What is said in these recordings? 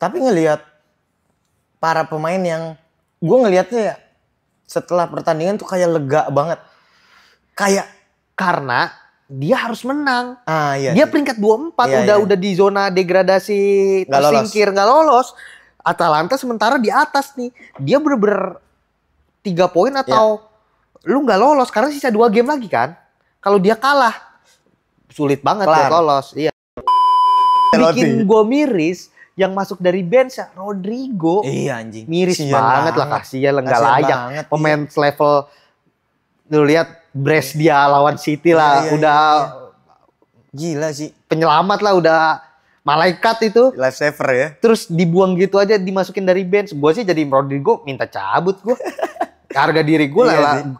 Tapi ngelihat para pemain yang gue ngelihatnya ya setelah pertandingan tuh kayak lega banget. Kayak karena dia harus menang. iya Dia sih. peringkat 24 Iya. udah di zona degradasi, tersingkir, nggak lolos. Atalanta sementara di atas nih. Dia bener-bener 3 poin atau lu nggak lolos karena sisa 2 game lagi kan. Kalau dia kalah sulit banget buat lolos. Iya. Bikin gue miris yang masuk dari bench Rodrigo. Iya anjing. Miris banget lah, kasihan lah, nggak layak. Pemain level lu lihat Brest dia lawan City lah, udah gila sih. Penyelamat lah, udah malaikat itu. Life saver ya. Terus dibuang gitu aja, dimasukin dari bench. Gue sih jadi Rodrigo minta cabut gue. Harga diri gue lah.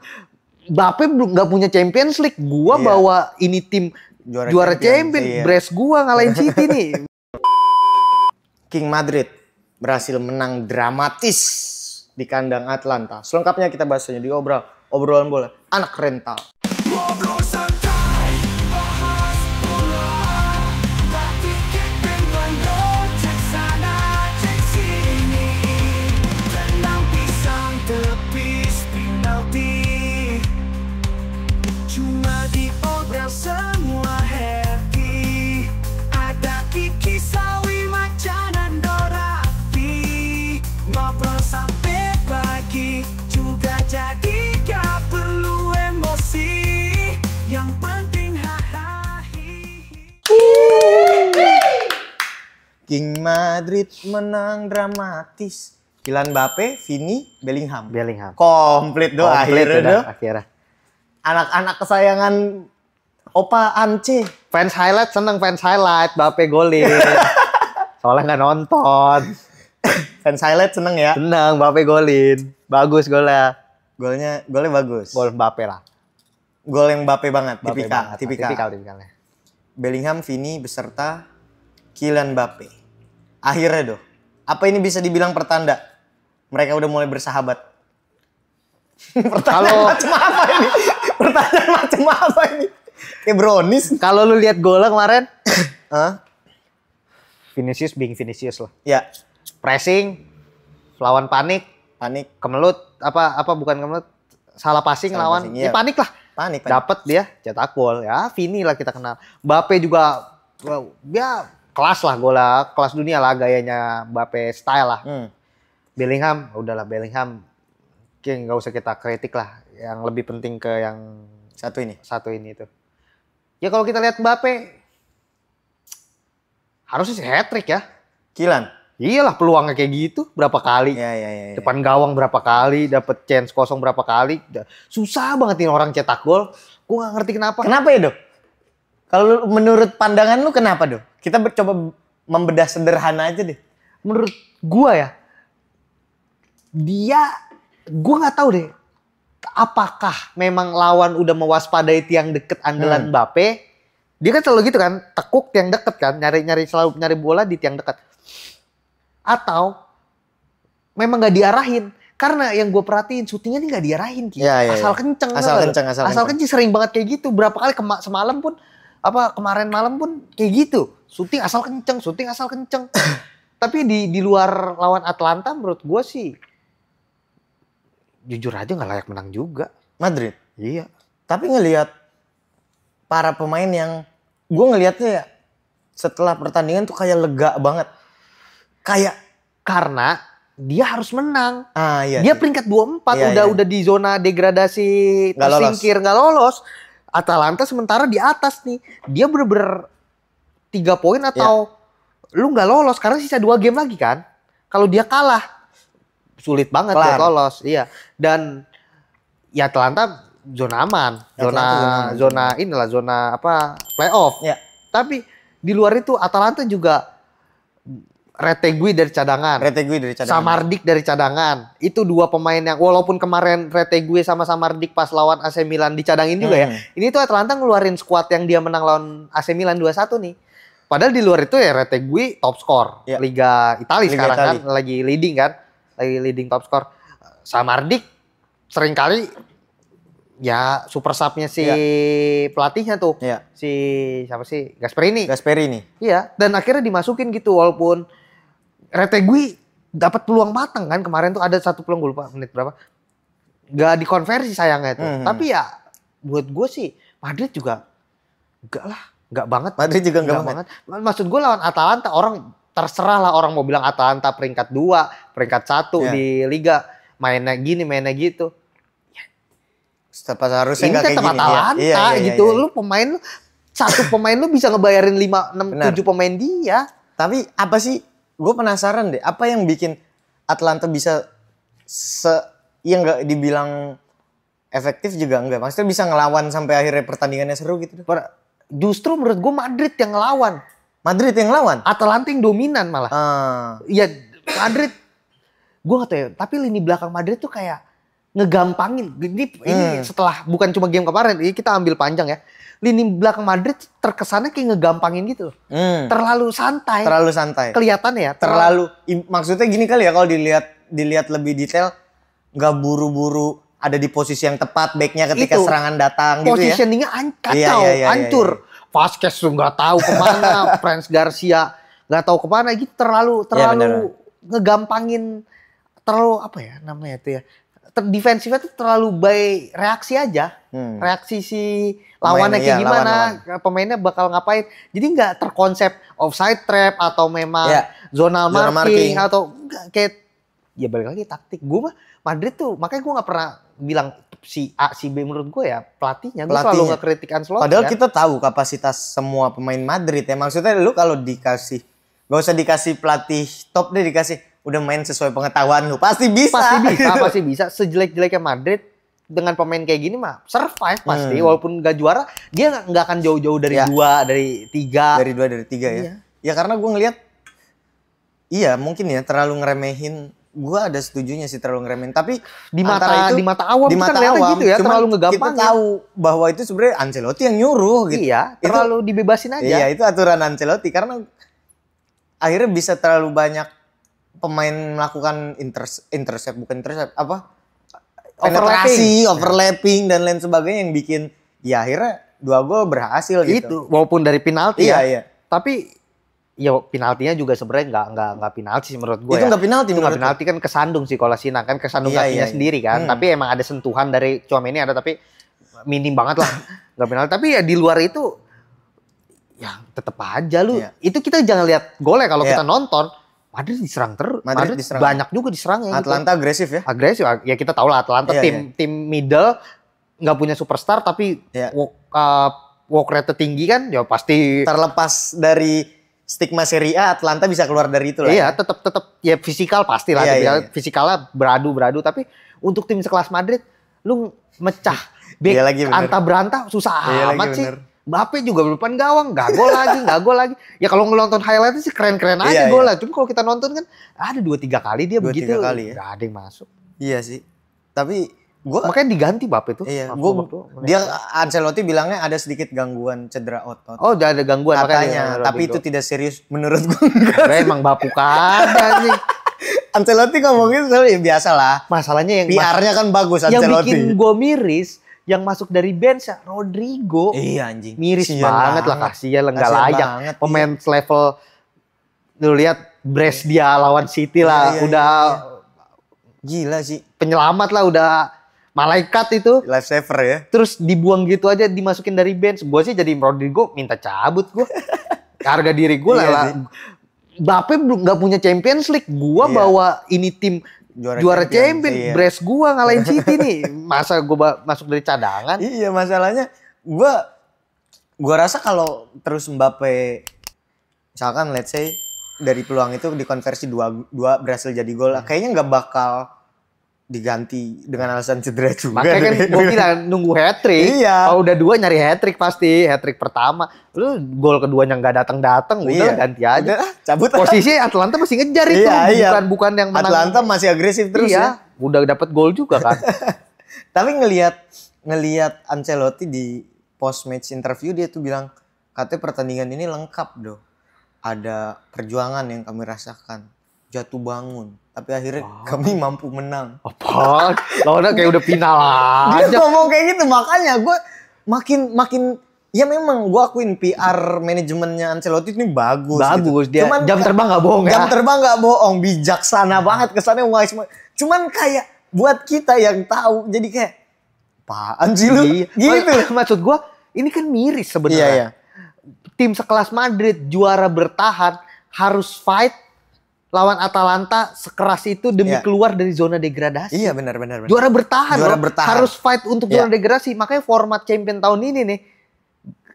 Mbappe nggak punya Champions League. Gue bawa ini tim juara champion. Brest gue ngalahin City nih. King Madrid berhasil menang dramatis di kandang Atlanta. Selengkapnya kita bahasnya di obrolan bola anak rental. King Madrid menang dramatis. Kylian Mbappe, Vini, Bellingham. Komplit doh akhirnya. Anak-anak kesayangan Opa Ance. Fans highlight seneng, fans highlight Mbappe golin. Soalnya nggak nonton. Fans highlight seneng ya? Seneng, Mbappe golin. Bagus golnya. Golnya bagus. Gol Mbappe lah. Gol yang Mbappe banget, tipikal. Bellingham, Vini beserta Kylian Mbappe. Akhirnya doh, apa ini bisa dibilang pertanda mereka udah mulai bersahabat? Pertanyaan macam apa ini? Kayak brownies. Kalau lu lihat golnya kemarin, Vinicius being Vinicius lah. Ya. Pressing, lawan panik, kemelut, bukan kemelut, salah passing lawan, iya. Panik lah. Panik. Dapat dia cetak gol. Ya, Vini lah kita kenal. Mbappe juga dia kelas lah, kelas dunia lah gayanya Mbappe style lah. Bellingham, udahlah Bellingham nggak usah kita kritik lah. Yang lebih penting ke yang satu ini tuh. Ya kalau kita lihat Mbappe harusnya sih hat-trick ya. Kylian. Iyalah peluangnya kayak gitu berapa kali. Ya. Depan gawang berapa kali, dapat chance kosong berapa kali. Susah banget ini orang cetak gol. Gue nggak ngerti kenapa. Kenapa ya, Dok? Kalau menurut pandangan lu kenapa, Dok? Kita coba membedah sederhana aja deh. Menurut gua ya, gua nggak tahu deh. Apakah memang lawan udah mewaspadai tiang deket andalan Mbappe? Dia kan selalu gitu kan, tekuk tiang deket kan, selalu nyari bola di tiang dekat. Atau memang nggak diarahin? Karena yang gue perhatiin syutingnya nih nggak diarahin, asal kenceng. Asal kenceng sering banget kayak gitu. Berapa kali semalam pun kemarin malam pun kayak gitu. Syuting asal kenceng. Tapi di luar lawan Atlanta menurut gue sih jujur aja nggak layak menang juga. Madrid? Iya. Tapi ngelihat para pemain yang gue ngelihatnya ya setelah pertandingan tuh kayak lega banget. Kayak karena dia harus menang. Iya. Dia peringkat 24 udah di zona degradasi, tersingkir, nggak lolos. Atalanta sementara di atas nih. Dia bener-bener 3 poin atau lu nggak lolos karena sisa 2 game lagi kan. Kalau dia kalah sulit banget buat lolos. Iya. Dan ya Atalanta zona aman. Zona playoff. Ya. Tapi di luar itu Atalanta juga Retegui dari cadangan. Samardzic dari cadangan. Itu 2 pemain yang walaupun kemarin Retegui sama Samardzic pas lawan AC Milan dicadangin juga ya. Ini tuh Atalanta ngeluarin skuad yang dia menang lawan AC Milan 2-1 nih. Padahal di luar itu ya Retegui top skor Liga Italia sekarang kan lagi leading top skor. Samardzic seringkali ya super sub-nya si pelatihnya tuh. Si siapa sih? Gasperini. Gasperini. Iya, dan akhirnya dimasukin gitu walaupun Retegui dapat peluang matang kan kemarin tuh, ada satu peluang, gue lupa menit berapa. Gak dikonversi sayangnya itu. Tapi ya buat gue sih Madrid juga enggak banget. Madrid juga enggak banget. Maksud gue lawan Atalanta, orang terserah lah orang mau bilang Atalanta peringkat 2, peringkat 1 di Liga. Mainnya gini, mainnya gitu. Seharusnya ini tetap Atalanta gitu. Lu pemain, satu pemain lu bisa ngebayarin 5, 6, 7 pemain dia. Tapi apa sih, gue penasaran deh, apa yang bikin Atalanta bisa yang nggak dibilang efektif juga enggak. Maksudnya bisa ngelawan sampai akhirnya pertandingannya seru gitu. Justru menurut gue Madrid yang ngelawan. Madrid yang ngelawan? Atalanta yang dominan malah. Ya Madrid, gue gak tahu ya, tapi lini belakang Madrid tuh kayak ngegampangin. Ini setelah, bukan cuma game kemarin, ini kita ambil panjang ya. Lini belakang Madrid terkesannya kayak ngegampangin gitu loh. Terlalu santai. Terlalu santai. Kelihatannya ya. Maksudnya gini kali ya, kalau dilihat lebih detail, nggak buru-buru ada di posisi yang tepat backnya ketika serangan datang gitu ya. Positioningnya kacau, hancur. Vasquez tuh nggak tahu kemana, Franz Garcia nggak tahu kemana gitu, terlalu ngegampangin, terlalu apa ya namanya itu ya, defensifnya tuh terlalu by reaksi aja, reaksi si lawannya kayak gimana, pemainnya bakal ngapain, jadi nggak terkonsep offside trap atau memang zona marking atau kayak ya balik lagi taktik. Gue mah Madrid tuh makanya gue nggak pernah bilang si A si B, menurut gue ya pelatihnya. Gue selalu ngekritik Ancelotti. Padahal kita tahu kapasitas semua pemain Madrid ya. Maksudnya lu kalau dikasih, gak usah dikasih pelatih top deh, dikasih udah main sesuai pengetahuan lu pasti bisa. Pasti bisa. Sejelek-jeleknya Madrid dengan pemain kayak gini mah survive pasti. Walaupun gak juara, dia nggak akan jauh-jauh dari 2, dari 3. Dari 2, dari 3 ya. Ya karena gue ngelihat, mungkin ya terlalu ngeremehin. Gue ada setujunya sih terlalu ngeremehin, tapi di mata awam gitu ya, terlalu ngegampang. Kita tahu bahwa itu sebenarnya Ancelotti yang nyuruh gitu. Iya, terlalu dibebasin aja. Iya, itu aturan Ancelotti karena akhirnya bisa terlalu banyak pemain melakukan intercept apa? Penetrasi, overlapping dan lain sebagainya yang bikin ya akhirnya 2 gol berhasil gitu. Itu walaupun dari penalti Tapi ya penaltinya juga sebenarnya nggak penalti sih menurut gue. Itu nggak penalti. Itu nggak penalti kan, kesandung sih Kolasinac kan, kesandung kakinya sendiri kan. Tapi emang ada sentuhan dari Tchouaméni ada, tapi minim banget lah. Nggak penalti. Tapi ya di luar itu ya tetep aja lu. Itu kita jangan lihat golnya, kalau kita nonton Madrid diserang terus. Madrid banyak juga diserangnya. Atalanta agresif ya. Agresif. Ya kita tahu lah Atalanta tim middle, nggak punya superstar tapi work rate tinggi kan, ya pasti. Terlepas dari stigma Serie A, Atalanta bisa keluar dari itu lah. Iya, tetap ya fisikal pasti lah. Fisikalnya beradu, tapi untuk tim sekelas Madrid, lu mecah back antah-berantah susah amat sih. Mbappe juga depan gawang, gak gol lagi. Ya kalau ngelonton highlight sih keren-keren aja golnya. Cuma kalau kita nonton kan ada 2-3 kali dia begitu, gak ada yang masuk. Iya sih. Tapi makanya diganti Mbappe tuh. Iya, dia Ancelotti bilangnya ada sedikit gangguan cedera otot. Oh, udah ada gangguan katanya, tapi itu tidak serius menurut gue. Emang bapukan sih. Ancelotti ngomongin ya biasa lah. Masalahnya yang PR-nya kan bagus Ancelotti. Yang bikin gue miris, yang masuk dari bench Rodrigo. Iya anjing. Miris banget lah, kasihan lah, nggak layak. Pemain level, lu lihat brace dia lawan City lah, udah gila sih. Penyelamat lah, udah malaikat itu. Life saver ya. Terus dibuang gitu aja, dimasukin dari bench. Gue sih jadi Rodrigo minta cabut gue. Harga diri gue lah. Mbappe belum nggak punya Champions League. Gue bawa ini tim juara champion. Brace gue ngalahin City nih. Masa gue masuk dari cadangan? Iya, masalahnya gue rasa kalau terus Mbappe misalkan let's say dari peluang itu dikonversi 2 berhasil jadi gol, kayaknya nggak bakal diganti dengan alasan cedera juga. Makanya kan gue bilang nunggu hat-trick. Iya. Kalau udah 2 nyari hat-trick pasti. Hat-trick pertama. Lu gol keduanya nggak datang, udah ganti aja. Udah, cabut. Posisi Atalanta masih ngejar itu. Bukan yang menang. Atalanta masih agresif terus ya. Udah dapat gol juga kan. Tapi ngelihat Ancelotti di post match interview, dia tuh bilang katanya pertandingan ini lengkap ada perjuangan yang kami rasakan, jatuh bangun, tapi akhirnya kami mampu menang. Apa? Lawannya kayak udah final aja. Dia ngomong kayak gitu, makanya gue makin Ya memang gue akuin PR manajemennya Ancelotti ini bagus. Bagus gitu. dia. Cuman jam terbang nggak bohong ya. Jam terbang nggak bohong, bijaksana banget kesannya wise. Cuman kayak buat kita yang tahu jadi kayak apaan sih lu? Gitu. Maksud gue ini kan miris sebenarnya. Iya. Tim sekelas Madrid juara bertahan harus fight lawan Atalanta sekeras itu demi keluar dari zona degradasi. Iya benar. Juara bertahan harus fight untuk zona degradasi. Makanya format champion tahun ini nih,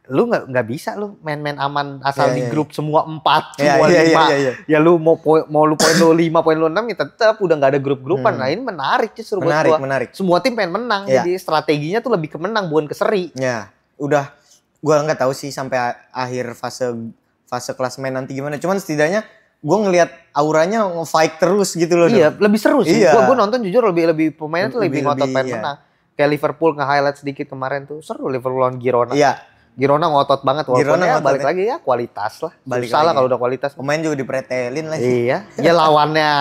lu nggak bisa lu main-main aman asal di grup semua 4, semua 5. Ya lu mau lu poin lu 5, poin lu 6 ya tetap udah nggak ada grup-grupan. Nah ini menarik justru buat gua. Menarik. Semua tim pengen menang. Jadi strateginya tuh lebih ke menang bukan ke seri. Ya, udah gua nggak tahu sih sampai akhir fase klasemen nanti gimana. Cuman setidaknya gua ngelihat auranya nge-fight terus gitu loh. Iya, lebih seru sih. Gua nonton jujur lebih pemainnya tuh lebih ngotot pengen menang. Kayak Liverpool nge-highlight sedikit kemarin tuh seru Liverpool lawan Girona. Iya. Girona ngotot banget walaupun balik lagi ya kualitas lah. Salah kalau udah kualitas. Pemain juga dipretelin lagi. Iya. Ya lawannya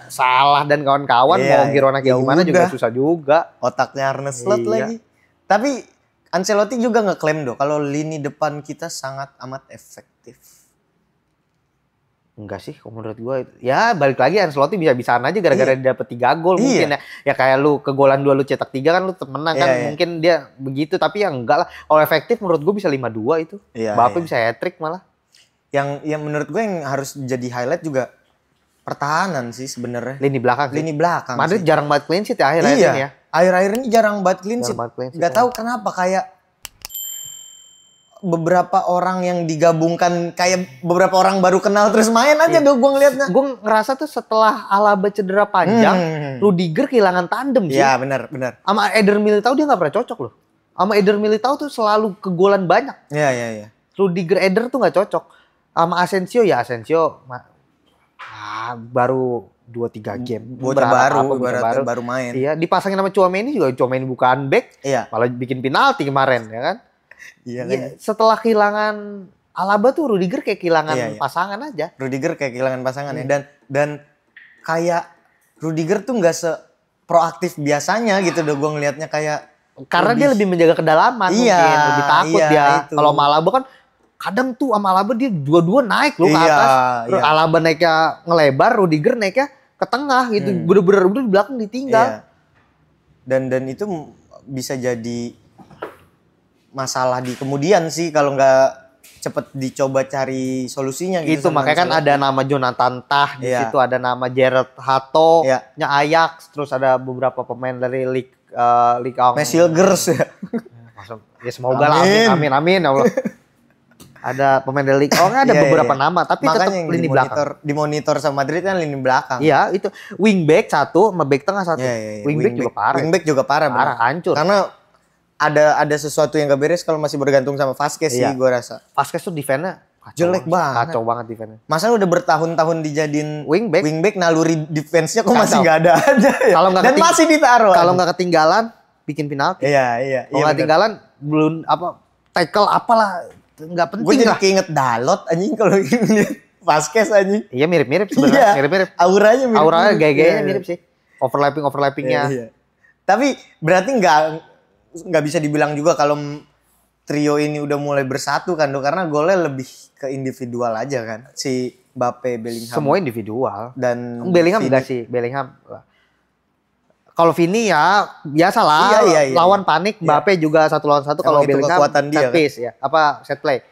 Salah dan kawan-kawan mau Girona kayak gimana juga susah juga. Otaknya Arne Slot lagi. Tapi Ancelotti juga ngeklaim kalau lini depan kita sangat amat efektif. Enggak sih, kalau menurut gue ya balik lagi Ancelotti bisa-bisaan aja gara-gara dia dapet 3 gol mungkin ya kayak lu kegolan 2 lu cetak 3 kan lu menang kan mungkin dia begitu tapi ya enggak lah. Kalau efektif menurut gue bisa 5-2 itu. Mbappe bisa hat-trick malah. Yang menurut gue yang harus jadi highlight juga pertahanan sih sebenarnya. Lini belakang. Madrid sih. Jarang banget clean sheet ya akhir-akhir ini ya. Akhir-akhir ini jarang banget clean sheet. Gak tahu kenapa kayak beberapa orang yang digabungkan kayak beberapa orang baru kenal terus main aja gue ngeliatnya. Gue ngerasa tuh setelah Alaba cedera panjang, Rudiger kehilangan tandem sih. Iya benar. Sama Eder Militao dia nggak pernah cocok loh. Sama Eder Militao tuh selalu kegolan banyak. Iya. Rudiger Eder tuh nggak cocok. Sama Asensio baru 2-3 game. Baru main. Iya, dipasangin sama Tchouaméni juga. Tchouaméni bukan back, malah bikin penalti kemarin ya kan. Iya. Setelah kehilangan Alaba tuh Rudiger kayak kehilangan pasangan aja. Rudiger kayak kehilangan pasangan ya. Dan kayak Rudiger tuh nggak seproaktif biasanya gitu gue ngelihatnya kayak karena dia lebih menjaga kedalaman mungkin, lebih takut dia. Kalau sama Alaba kan kadang tuh sama Alaba dia dua-dua naik loh ke atas. Alaba naiknya ngelebar, Rudiger naiknya ke tengah gitu. Bener-bener udah di belakang ditinggal. Dan itu bisa jadi masalah di kemudian sih kalau nggak cepet dicoba cari solusinya gitu. Itu makanya kan ada nama Jonathan Tah di situ, ada nama Gerard Hato nya Ajax, terus ada beberapa pemain dari Ligue 1. Mesilgers ya. Ya semoga lah, amin ya Allah. Ada pemain dari Ligue 1 ada beberapa nama tapi tetap lini belakang. Dimonitor sama Madrid kan lini belakang. Iya, itu wingback 1 sama back tengah 1. Wingback juga parah. Parah, hancur. Karena ada sesuatu yang gak beres kalau masih bergantung sama Vasquez sih gue rasa. Vasquez tuh defense-nya jelek banget. Kacau banget defense-nya. Masa udah bertahun-tahun dijadiin wingback naluri defense-nya kok masih gak ada aja ya. Dan masih ditaruh. Kalau gak ketinggalan bikin penalti. Iya. Kalau gak ketinggalan belum tackle apalah gak penting. Gue jadi keinget Dalot anjing kalau ini Vasquez anjing. Iya mirip-mirip sebenarnya. Mirip-mirip. Auranya mirip. Auranya gaya-gayanya mirip sih. Overlapping-nya. Tapi berarti nggak bisa dibilang juga kalau trio ini udah mulai bersatu kan karena golnya lebih ke individual aja kan si Mbappe, Bellingham. Semua individual. Dan Bellingham enggak sih, Bellingham. Kalau Vini ya biasalah lawan panik, Mbappe juga 1 lawan 1 kalau Bellingham set piece ya, set play.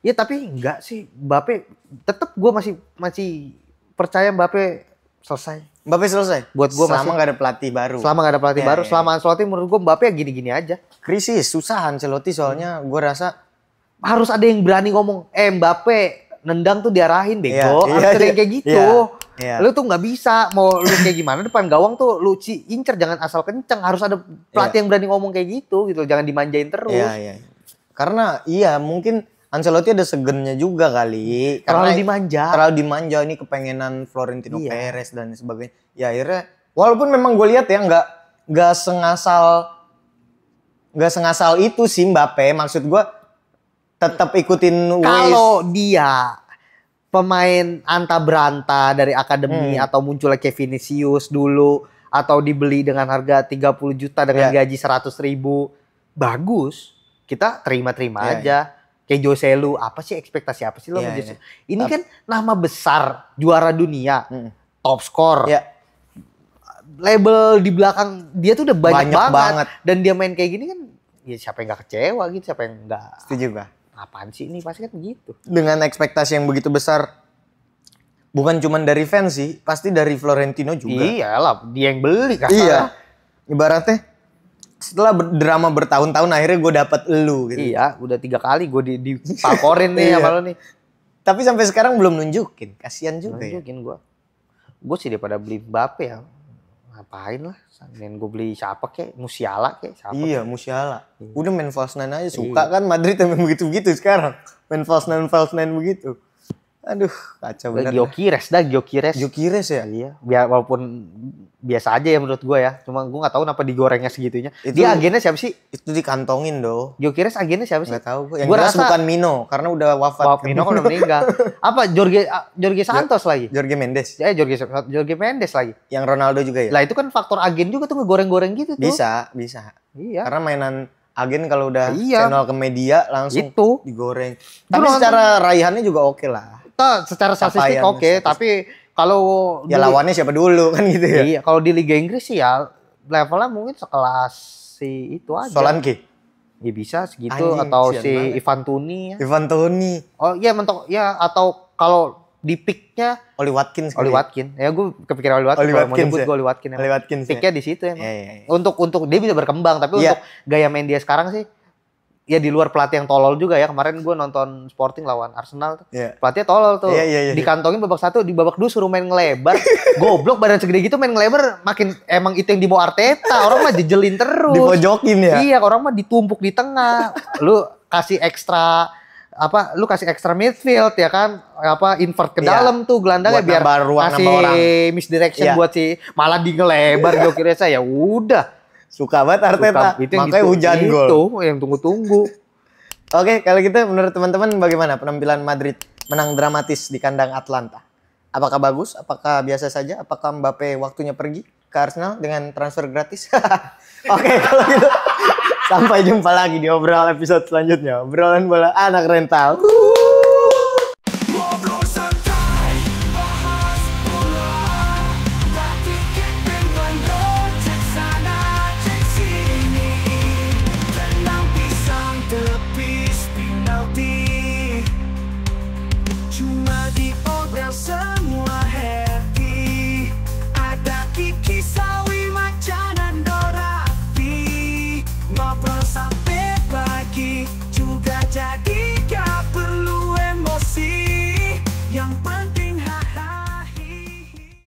Ya tapi enggak sih Mbappe tetap gue masih percaya Mbappe selesai. Buat gue selama nggak ada pelatih baru. Selama Ancelotti menurut gue Mbappe ya gini-gini aja. Krisis, susah Ancelotti soalnya gue rasa harus ada yang berani ngomong, Mbappe nendang tuh diarahin bego. Harus ada yang kayak gitu. Lu tuh nggak bisa mau lu kayak gimana depan gawang tuh lu incer jangan asal kenceng. Harus ada pelatih yang berani ngomong kayak gitu. Jangan dimanjain terus. Karena mungkin Ancelotti ada segennya juga kali. Terlalu dimanja ini kepengenan Florentino Perez dan sebagainya. Ya akhirnya walaupun memang gue lihat ya nggak sengasal itu sih Mbappe. Maksud gue tetap ikutin kalau dia pemain anta beranta dari akademi atau munculnya kayak Vinicius dulu atau dibeli dengan harga 30 juta dengan gaji 100.000 bagus. kita terima-terima aja. Kayak Joselu, apa sih ekspektasi apa sih lo sama Joselu? Ini kan nama besar, juara dunia, top skor. Label di belakang dia tuh udah banyak banget. Dan dia main kayak gini kan, ya siapa yang gak kecewa gitu, siapa yang gak... Setuju gak? Apaan sih ini, pasti kan begitu. Dengan ekspektasi yang begitu besar, bukan cuma dari fans sih, pasti dari Florentino juga. Iyalah, dia yang beli kan. Iya. Ibaratnya setelah drama bertahun-tahun akhirnya gue dapet elu gitu. Iya, udah 3 kali gue dipakorin nih sama lo nih. Tapi sampai sekarang belum nunjukin, kasihan juga. Nunjukin gue. Gue sih daripada beli Mbappe ya, ngapain lah. Dan gue beli siapa kek, Musiala kek. Iya, Musiala. Udah main false nine aja, suka kan Madrid yang begitu-begitu sekarang. Main false nine begitu. Aduh, kacau bener. Gyökeres ya? Iya, biar walaupun biasa aja ya menurut gue ya. Cuma gue gak tahu kenapa digorengnya segitunya. Dia agennya siapa sih? Itu dikantongin dong. Gyökeres agennya siapa sih? Gak tahu. Yang jelas bukan Mino, karena udah wafat. Mino kan udah meninggal. Apa? Jorge Santos lagi? Jorge Mendes. Jorge Mendes lagi. Yang Ronaldo juga ya? Lah itu kan faktor agen juga tuh ngegoreng-goreng gitu tuh. Bisa. Iya. Karena mainan agen kalau udah channel ke media langsung itu digoreng. Tapi secara raihannya juga oke lah. Secara statistik oke, tapi kalau ya lawannya siapa dulu kan gitu ya. Iya, kalau di Liga Inggris sih ya levelnya mungkin sekelas si itu aja. Solanke. Ya bisa segitu atau si Ivan Toney ya. Ivan Toney. Oh iya mentok ya, atau kalau di picknya Oli Watkins. Ya gue kepikiran Oli Watkins. Oli Watkins. Picknya di situ emang. Ya. Untuk dia bisa berkembang, tapi untuk gaya main dia sekarang sih ya di luar pelatih yang tolol juga ya. Kemarin gue nonton Sporting lawan Arsenal tuh. Pelatihnya tolol tuh. Dikantongin babak 1, di babak 2 suruh main ngelebar. Goblok, badan segede gitu main ngelebar, makin emang itu yang dibawa Arteta. Orang mah jejelin terus. Dipojokin ya. Iya, orang mah ditumpuk di tengah. Lu kasih ekstra midfield ya kan, invert ke dalam tuh gelandangnya biar kasih misdirection buat si malah di ngelebar. Gue kira saya ya udah. Suka banget Arteta, makanya hujan gol. Itu yang tunggu-tunggu. Oke, kalau gitu menurut teman-teman bagaimana penampilan Madrid menang dramatis di kandang Atlanta? Apakah bagus? Apakah biasa saja? Apakah Mbappe waktunya pergi ke Arsenal dengan transfer gratis? Oke, kalau gitu sampai jumpa lagi di obrolan episode selanjutnya. Obrolan bola anak rental.